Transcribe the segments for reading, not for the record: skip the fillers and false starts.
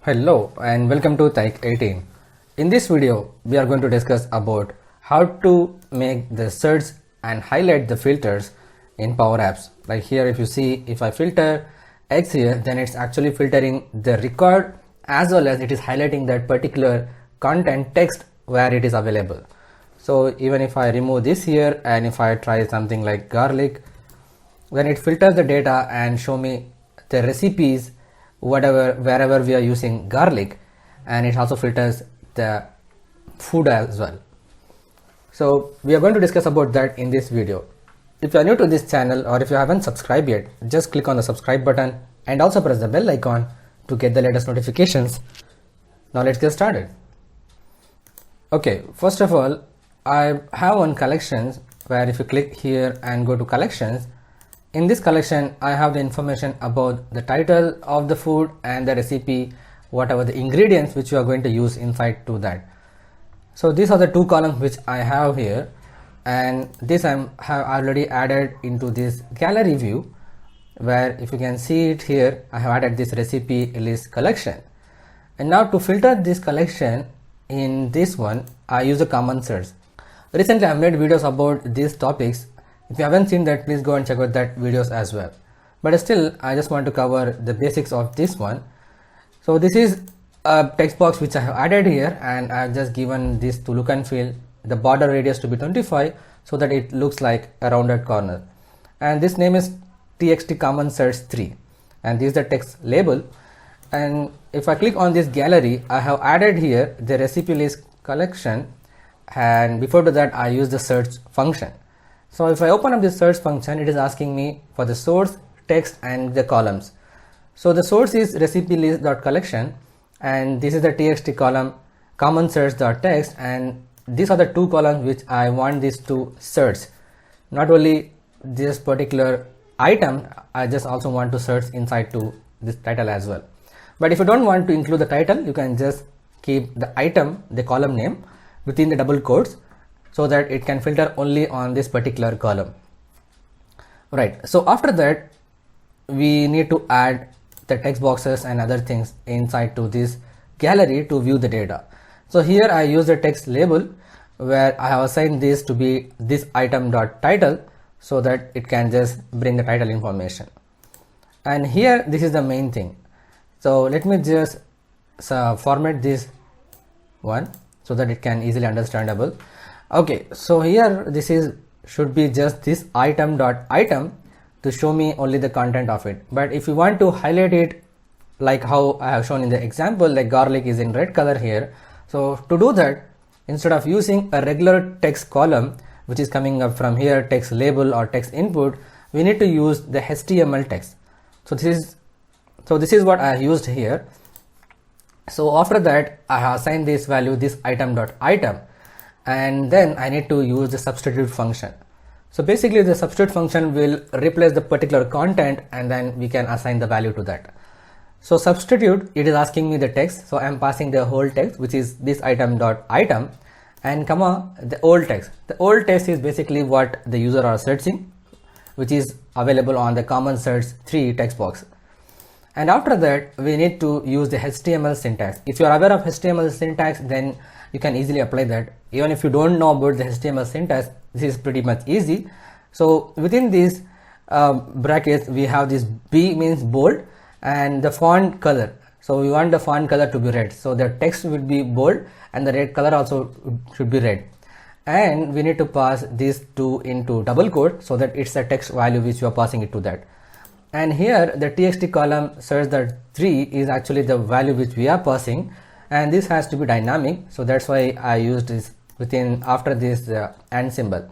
Hello and welcome to taik18. In this video, we are going to discuss about how to make the search and highlight the filters in Power Apps. Like here, if you see, if I filter X here, then it's actually filtering the record as well as it is highlighting that particular content text where it is available. So even if I remove this here and if I try something like garlic, then it filters the data and show me the recipes wherever we are using garlic, and it also filters the food as well. So we are going to discuss about that in this video. If you are new to this channel or if you haven't subscribed yet, just click on the subscribe button and also press the bell icon to get the latest notifications. Now let's get started. Okay, first of all, I have one collections where if you click here and go to collections, in this collection, I have the information about the title of the food and the recipe, whatever the ingredients which you are going to use inside to that. So these are the two columns which I have here, and this I have already added into this gallery view, where if you can see it here, I have added this recipe list collection. And now to filter this collection in this one, I use a common search. Recently I have made videos about these topics. If you haven't seen that, please go and check out that videos as well. But still, I just want to cover the basics of this one. So this is a text box which I have added here, and I have just given this to look and feel the border radius to be 25 so that it looks like a rounded corner. And this name is txt common search 3, and this is the text label. And if I click on this gallery, I have added here the recipe list collection, and before that I use the search function. So if I open up this search function, it is asking me for the source, text and the columns. So the source is recipe list.collection, and this is the txt column common search.text, and these are the two columns which I want this to search. Not only this particular item, I just also want to search inside to this title as well. But if you don't want to include the title, you can just keep the item, the column name within the double quotes, so that it can filter only on this particular column. Right, so after that we need to add the text boxes and other things inside to this gallery to view the data. So here I use the text label where I have assigned this to be this item.title so that it can just bring the title information. And here this is the main thing. So let me just format this one so that it can easily understandable. Okay, so here this should be just this item.item to show me only the content of it. But if you want to highlight it like how I have shown in the example, like garlic is in red color here. So to do that, instead of using a regular text column which is coming up from here, text label or text input, we need to use the HTML text. So this is what I used here. So after that I have assigned this value, this item.item, and then I need to use the substitute function. So basically the substitute function will replace the particular content, and then we can assign the value to that. So substitute, it is asking me the text, so I am passing the whole text which is this item.item and comma the old text. The old text is basically what the user are searching, which is available on the common search 3 text box. And after that we need to use the HTML syntax. If you are aware of HTML syntax, then you can easily apply that. Even if you don't know about the HTML syntax, this is pretty much easy. So within these brackets we have this B means bold and the font color. So we want the font color to be red, so the text will be bold and the red color also should be red. And we need to pass these two into double quote so that it's a text value which you are passing it to that. And here the txt column search.3 is actually the value which we are passing, and this has to be dynamic, so that's why I used this within after this and symbol.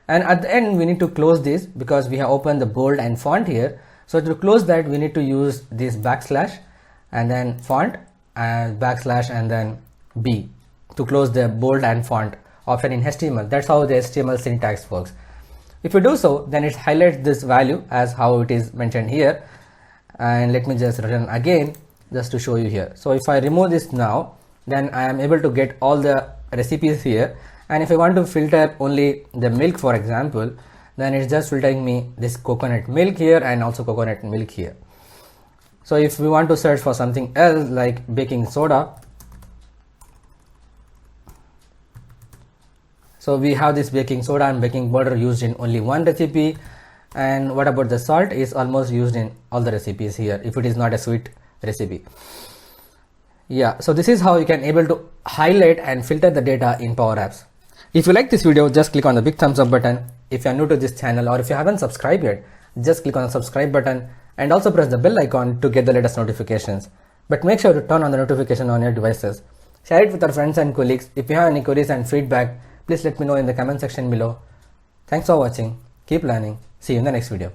And at the end we need to close this because we have opened the bold and font here. So to close that we need to use this backslash and then font and backslash and then B to close the bold and font option in HTML. That's how the HTML syntax works. If you do so, then it highlights this value as how it is mentioned here. And let me just run again just to show you here. So if I remove this now, then I am able to get all the recipes here. And if I want to filter only the milk, for example, then it's just filtering me this coconut milk here and also coconut milk here. So if we want to search for something else like baking soda, so we have this baking soda and baking powder used in only one recipe. And what about the salt? Is almost used in all the recipes here if it is not a sweet recipe. Yeah, so this is how you can able to highlight and filter the data in Power Apps. If you like this video, just click on the big thumbs up button. If you are new to this channel or if you haven't subscribed yet, just click on the subscribe button and also press the bell icon to get the latest notifications. But make sure to turn on the notification on your devices. Share it with your friends and colleagues. If you have any queries and feedback, please let me know in the comment section below. Thanks for watching. Keep learning. See you in the next video.